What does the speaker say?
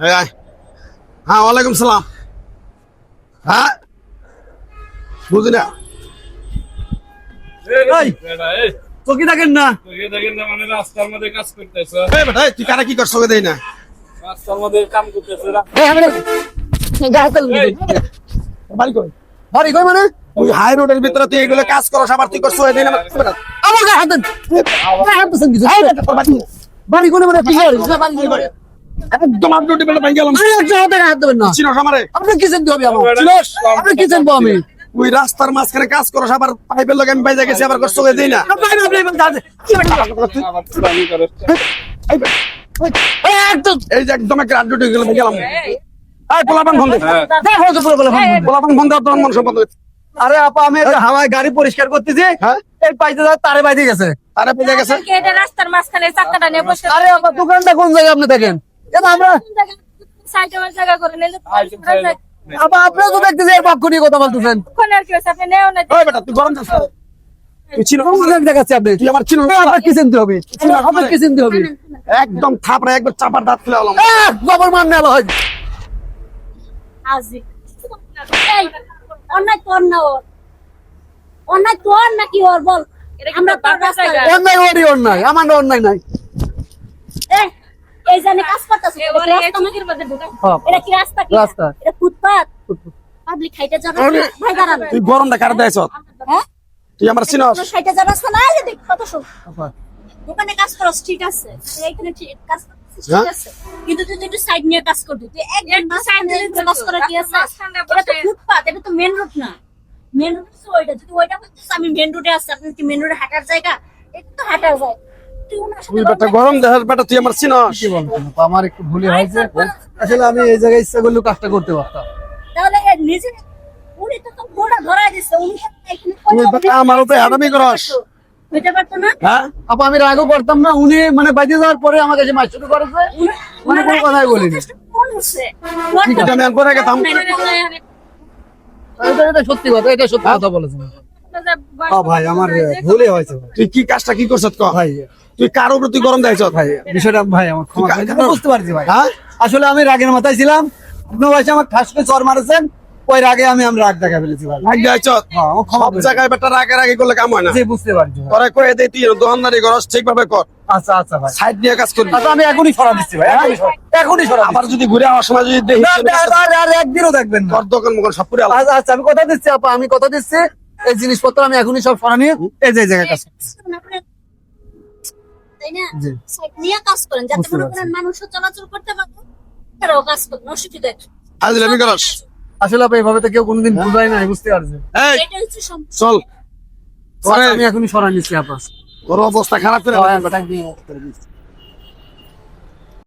হ্যাঁ ওয়ালাইকুম সালাম। হ্যাঁ বুঝি না চকি থাকেন না মানে রাস্তার মধ্যে কাজ করতেছে, বেটা তুই কারা কি করছো দেই না রাস্তার মধ্যে কাম করতেছে। বাড়ি কই বাড়ি কই মানে ওই হাই রোডের ভিতরে তুই এগুলো কাজ করছ আবার তুই করছো দেই না আমার গায়ে হাত দেন গায়ে হাত দেন কিছু বাড়ি কোনে মানে কি বাড়ি একদম আপডেট বেলা ভাই গেলাম আরে একটা হাতে হাত দেবেন না চিনোস আমারে আপনি কি জানতে হবে আমার চিনোস আপনি কি জানবো আমি ওই রাস্তার মাঝখানে কাজ করছ আবার পাইপের লগে আমি বাইজা গেছি আবার করছো দেই না এই যে একদম একটা আপডেট হয়ে গেল ভাই গেলাম এই পোলাপান ফোন দে দেখো তো পুরো বলে পোলাপান ফোন দাও তোর মন সম্পদ আরে আপা আমি একটা হাওয়ায় গাড়ি পরিষ্কার করতেছি হ্যাঁ এই পাইতে যা তারে বাইতে গেছে আরে পেয়ে গেছে এটা রাস্তার মাঝখানে চাকাটা নিয়ে বসে আরে আপা দোকানটা কোন জায়গায় আপনি দেখেন এটা আমরা সাইডে জায়গা করে নিলে আপা আপনি তো দেখতেছি এই পক্ষ নিয়ে কথা বলতেছেন কোন আর কি হইছে আপনি নেও না ওই বেটা তুই গরম যাস তুই চিনো কোন জায়গায় দেখাচ্ছি আপনি তুই আমার চিনো আপনার কি চিনতে হবে আপনার কি চিনতে হবে একদম থাপড়া একবার চাপার দাঁত ফেলে আলাম খবর মান নেওয়া হয় আজি এই অন্যায় তোর না ওর অন্যায় তোর নাকি ওর বল আমরা তোর রাস্তায় অন্যায় ওরই অন্যায় আমার অন্যায় নাই এই জানে কাজ করতেছে রাস্তা মুখের মধ্যে ঢুকাই এটা কি রাস্তা কি রাস্তা। এটা ফুটপাত পাবলিক হাইটে জায়গা ভাই দাঁড়ান তুই গরমটা কার দেয়ছ হ্যাঁ তুই আমার চিনোস সাইডে জায়গা আছে না এই যে দেখ কত সব দোকানে কাজ করছ ঠিক আছে এইখানে ঠিক কাজ করছিস, ঠিক আছে কিন্তু তুই একটু সাইড নিয়ে কাজ করবি তুই একদম সাইড নিয়ে কাজ করা কি আছে এটা তো ফুটপাত এটা তো মেন রোড না মেন রোড তো ওইটা যদি ওইটা করছিস আমি মেন রোডে আছি আপনি কি মেন রোডে হাঁটার জায়গা এটা তো হাঁটার জায়গা তুই ওনার সাথে তুই বেটা গরম দেখার বেটা তুই আমার চিনোস কি বলছেন আমার একটু ভুল হয়েছে আসলে আমি এই জায়গায় ইচ্ছা করলে কাজটা করতে পারতাম তাহলে নিজে উনি তো ঘোড়া ধরাই দিছে উনি এখানে তুই বেটা আমার উপরে হারামি করস হইতে পারতো না হ্যাঁ আপা আমি রাগও করতাম না উনি মানে বাইরে যাওয়ার পরে আমাকে যে মাছ শুরু করেছে মানে কোনো কথাই বলিনি কোন হচ্ছে এটা আমি একবার গেতাম এটা সত্যি কথা এটা সত্যি কথা বলেছেন ভাই আমার ভুলে হয়েছে তুই কি কাজটা কি করছ ক ভাই তুই কার উপরে তুই গরম দেখাইছ ভাই বিষয়টা ভাই আমার ক্ষমা করে দিন। বুঝতে পারছি ভাই হ্যাঁ আসলে আমি রাগের মাথায় ছিলাম আপনি ভাই আমার ঠাস করে চর মারেছেন ওই রাগে আমি রাগ দেখা ফেলেছি ভাই ভাই দেখাইছ হ্যাঁ ও ক্ষমা সব করে দিন। জায়গায় বেটা রাগে রাগে করলে কাম হয় না জি বুঝতে পারছি ভাই। তোরা কয়ে দে তুই দোকানদারি করস ঠিকভাবে কর আচ্ছা আচ্ছা ভাই সাইড নিয়ে কাজ করবি আচ্ছা আমি এখনই সরা দিচ্ছি ভাই এখনই সরা আবার যদি ঘুরে আমার সময় যদি দেখি আর একদিনও দেখবেন না তোর দোকান মোকান সব পুরে আচ্ছা আচ্ছা আমি কথা দিচ্ছি আপা আমি কথা দিচ্ছি এই জিনিসপত্র আমি এখনই সব সরা নিয়ে এই যে জায়গায় কাজ করছি। তাই না জি। সাইড নিয়ে কাজ করেন যাতে বুঝতে মনে পারছি। করেন মানুষ চলাচল করতে পারে তারাও কাজ করেন অসুবিধা নেই। আজ আমি করস আসলে আপা এইভাবে তো কেউ কোনোদিন বুঝাই নাই বুঝতে পারছে এই এটা হচ্ছে সম্পূর্ণ চল আচ্ছা, আমি এখনই সরা নিচ্ছি আপা তোর অবস্থা খারাপ করে হ্যাঁ, বেটা, দিয়ে করে দিচ্ছি।